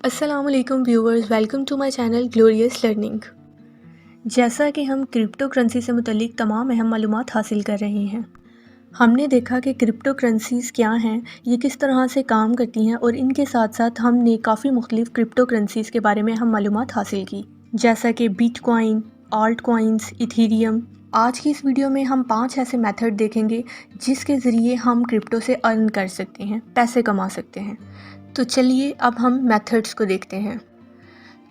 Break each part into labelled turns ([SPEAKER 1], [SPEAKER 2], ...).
[SPEAKER 1] अस्सलाम वालेकुम viewers, welcome to my channel glorious learning. जैसा कि हम क्रिप्टो करेंसी से मुतल्लिक तमाम अहम मालूमात हासिल कर रहे हैं, हमने देखा कि क्रिप्टो करेंसीज़ क्या हैं, ये किस तरह से काम करती हैं और इनके साथ साथ हमने काफ़ी मुख्तलिफ क्रिप्टो करेंसीज़ के बारे में हम मालूमात हासिल की, जैसा कि बिटकॉइन, आल्ट कॉइन्स, इथीरियम। आज की इस वीडियो में हम 5 ऐसे मेथड देखेंगे जिसके ज़रिए हम क्रिप्टो से अर्न कर सकते हैं, पैसे कमा सकते हैं। तो चलिए अब हम मेथड्स को देखते हैं।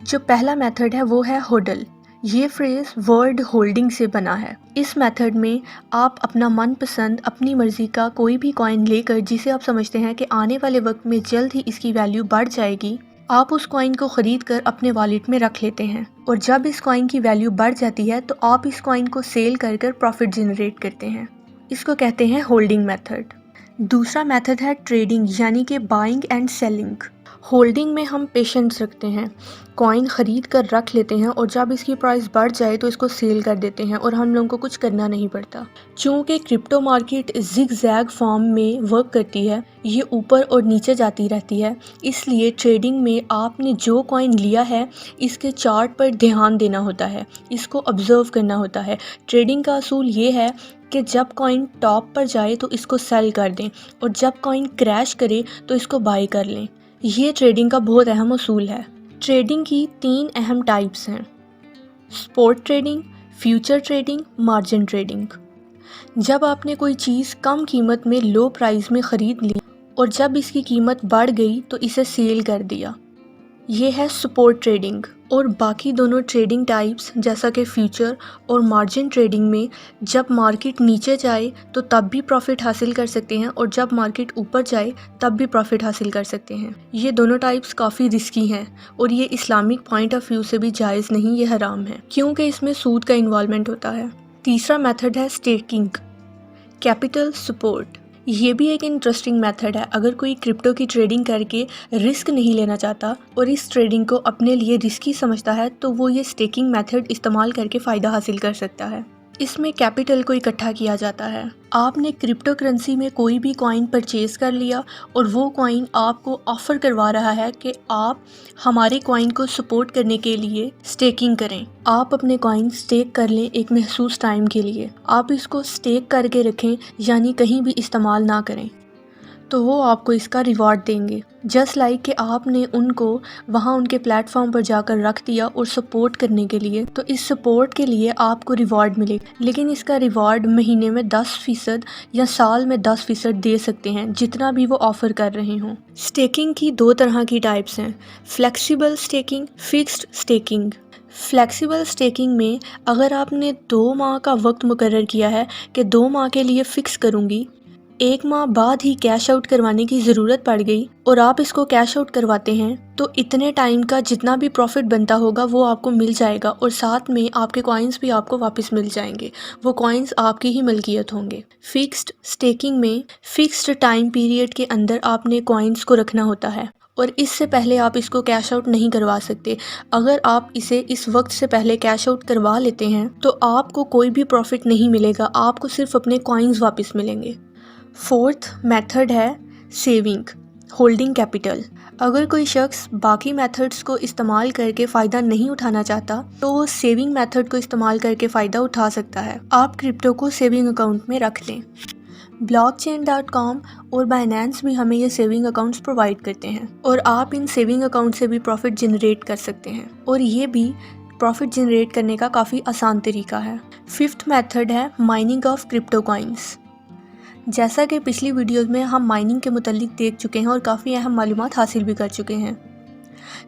[SPEAKER 1] जो पहला मेथड है वो है होडल। ये फ्रेज़ वर्ड होल्डिंग से बना है। इस मेथड में आप अपना मनपसंद अपनी मर्ज़ी का कोई भी कॉइन लेकर, जिसे आप समझते हैं कि आने वाले वक्त में जल्द ही इसकी वैल्यू बढ़ जाएगी, आप उस कॉइन को ख़रीद कर अपने वॉलेट में रख लेते हैं और जब इस कॉइन की वैल्यू बढ़ जाती है तो आप इस कॉइन को सेल कर कर प्रॉफिट जनरेट करते हैं। इसको कहते हैं होल्डिंग मेथड। दूसरा मेथड है ट्रेडिंग, यानी कि बाइंग एंड सेलिंग। होल्डिंग में हम पेशेंस रखते हैं, कॉइन ख़रीद कर रख लेते हैं और जब इसकी प्राइस बढ़ जाए तो इसको सेल कर देते हैं और हम लोगों को कुछ करना नहीं पड़ता। चूँकि crypto market zig zag form में वर्क करती है, ये ऊपर और नीचे जाती रहती है, इसलिए ट्रेडिंग में आपने जो कॉइन लिया है इसके चार्ट पर ध्यान देना होता है, इसको ऑब्ज़र्व करना होता है। ट्रेडिंग का असूल ये है कि जब कॉइन टॉप पर जाए तो इसको सेल कर दें और जब कॉइन क्रैश करे तो इसको बाय कर लें। ये ट्रेडिंग का बहुत अहम असूल है। ट्रेडिंग की 3 अहम टाइप्स हैं: spot trading, future trading, margin trading. जब आपने कोई चीज़ कम कीमत में लो प्राइस में ख़रीद ली और जब इसकी कीमत बढ़ गई तो इसे सेल कर दिया, ये है सपोर्ट ट्रेडिंग। और बाकी दोनों ट्रेडिंग टाइप्स जैसा कि फ्यूचर और मार्जिन ट्रेडिंग में जब मार्केट नीचे जाए तो तब भी प्रॉफिट हासिल कर सकते हैं और जब मार्केट ऊपर जाए तब भी प्रॉफिट हासिल कर सकते हैं। ये दोनों टाइप्स काफ़ी रिस्की हैं और ये इस्लामिक पॉइंट ऑफ व्यू से भी जायज़ नहीं, ये हराम है क्योंकि इसमें सूद का इन्वॉल्वमेंट होता है। तीसरा मेथड है स्टेकिंग, कैपिटल सपोर्ट। ये भी एक इंटरेस्टिंग मेथड है। अगर कोई क्रिप्टो की ट्रेडिंग करके रिस्क नहीं लेना चाहता और इस ट्रेडिंग को अपने लिए रिस्की समझता है तो वो ये स्टेकिंग मेथड इस्तेमाल करके फ़ायदा हासिल कर सकता है। इसमें कैपिटल को इकट्ठा किया जाता है। आपने क्रिप्टो करेंसी में कोई भी कॉइन परचेज़ कर लिया और वो कॉइन आपको ऑफ़र करवा रहा है कि आप हमारे कॉइन को सपोर्ट करने के लिए स्टेकिंग करें। आप अपने कॉइन स्टेक कर लें एक महसूस टाइम के लिए। आप इसको स्टेक करके रखें, यानी कहीं भी इस्तेमाल ना करें, तो वो आपको इसका रिवॉर्ड देंगे। जस्ट लाइक कि आपने उनको वहाँ उनके प्लेटफॉर्म पर जाकर रख दिया और सपोर्ट करने के लिए, तो इस सपोर्ट के लिए आपको रिवॉर्ड मिले, लेकिन इसका रिवॉर्ड महीने में 10% या साल में 10% दे सकते हैं, जितना भी वो ऑफ़र कर रहे हों। स्टेकिंग की 2 तरह की टाइप्स हैं: flexible staking, fixed staking. Flexible staking में अगर आपने 2 माह का वक्त मुकर्रर किया है कि 2 माह के लिए फ़िक्स करूँगी, 1 माह बाद ही कैश आउट करवाने की ज़रूरत पड़ गई और आप इसको कैश आउट करवाते हैं, तो इतने टाइम का जितना भी प्रॉफिट बनता होगा वो आपको मिल जाएगा और साथ में आपके कॉइन्स भी आपको वापस मिल जाएंगे। वो कॉइन्स आपकी ही मलकियत होंगे। फिक्स्ड स्टेकिंग में फिक्स्ड टाइम पीरियड के अंदर आपने कॉइन्स को रखना होता है और इससे पहले आप इसको कैश आउट नहीं करवा सकते। अगर आप इसे इस वक्त से पहले कैश आउट करवा लेते हैं तो आपको कोई भी प्रॉफिट नहीं मिलेगा, आपको सिर्फ अपने कॉइन्स वापस मिलेंगे। फोर्थ मेथड है सेविंग, होल्डिंग कैपिटल। अगर कोई शख्स बाकी मेथड्स को इस्तेमाल करके फ़ायदा नहीं उठाना चाहता तो वो सेविंग मेथड को इस्तेमाल करके फ़ायदा उठा सकता है। आप क्रिप्टो को सेविंग अकाउंट में रख लें। blockchain.com और बाइनेंस भी हमें ये सेविंग अकाउंट्स प्रोवाइड करते हैं और आप इन सेविंग अकाउंट से भी प्रॉफिट जनरेट कर सकते हैं और ये भी प्रॉफिट जनरेट करने का काफ़ी आसान तरीका है। फिफ्थ मेथड है माइनिंग ऑफ क्रिप्टो कॉइन्स। जैसा कि पिछली वीडियोस में हम माइनिंग के मुतालिक देख चुके हैं और काफ़ी अहम मालूमात हासिल भी कर चुके हैं।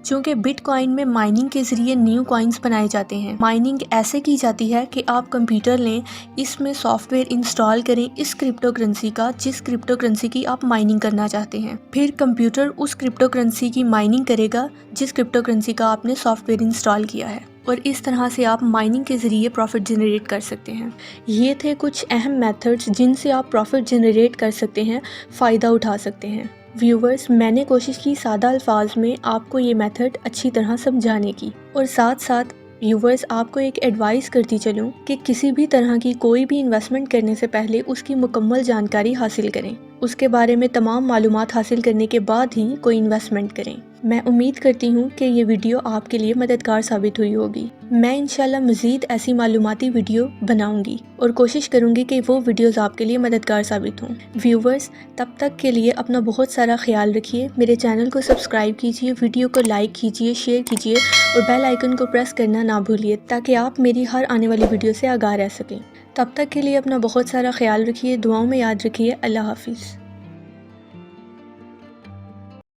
[SPEAKER 1] चूँकि बिटकॉइन में माइनिंग के ज़रिए न्यू कॉइन्स बनाए जाते हैं। माइनिंग ऐसे की जाती है कि आप कंप्यूटर लें, इसमें सॉफ्टवेयर इंस्टॉल करें इस क्रिप्टो करेंसी का जिस क्रिप्टो करेंसी की आप माइनिंग करना चाहते हैं, फिर कंप्यूटर उस क्रिप्टो करेंसी की माइनिंग करेगा जिस क्रिप्टो करेंसी का आपने सॉफ्टवेयर इंस्टॉल किया है और इस तरह से आप माइनिंग के ज़रिए प्रॉफिट जनरेट कर सकते हैं। ये थे कुछ अहम मेथड्स जिनसे आप प्रॉफिट जनरेट कर सकते हैं, फ़ायदा उठा सकते हैं। व्यूवर्स, मैंने कोशिश की सादा अल्फाज में आपको ये मेथड अच्छी तरह समझाने की और साथ साथ व्यूवर्स आपको एक एडवाइस करती चलूँ कि किसी भी तरह की कोई भी इन्वेस्टमेंट करने से पहले उसकी मुकम्मल जानकारी हासिल करें, उसके बारे में तमाम मालूमात हासिल करने के बाद ही कोई इन्वेस्टमेंट करें। میں امید کرتی ہوں کہ یہ ویڈیو آپ کے لیے مددگار ثابت ہوئی ہوگی۔ میں انشاءاللہ مزید ایسی معلوماتی ویڈیو بناؤں گی اور کوشش کروں گی کہ وہ ویڈیوز آپ کے لیے مددگار ثابت ہوں۔ ویورز، تب تک کے لیے اپنا بہت سارا خیال رکھیے، میرے چینل کو سبسکرائب کیجیے، ویڈیو کو لائک کیجیے، شیئر کیجیے اور بیل آئیکن کو پریس کرنا نہ بھولیے تاکہ آپ میری ہر آنے والی ویڈیو سے آگاہ رہ سکیں۔ تب تک کے لیے اپنا بہت سارا خیال رکھیے، دعاؤں میں یاد رکھیے۔ اللہ حافظ۔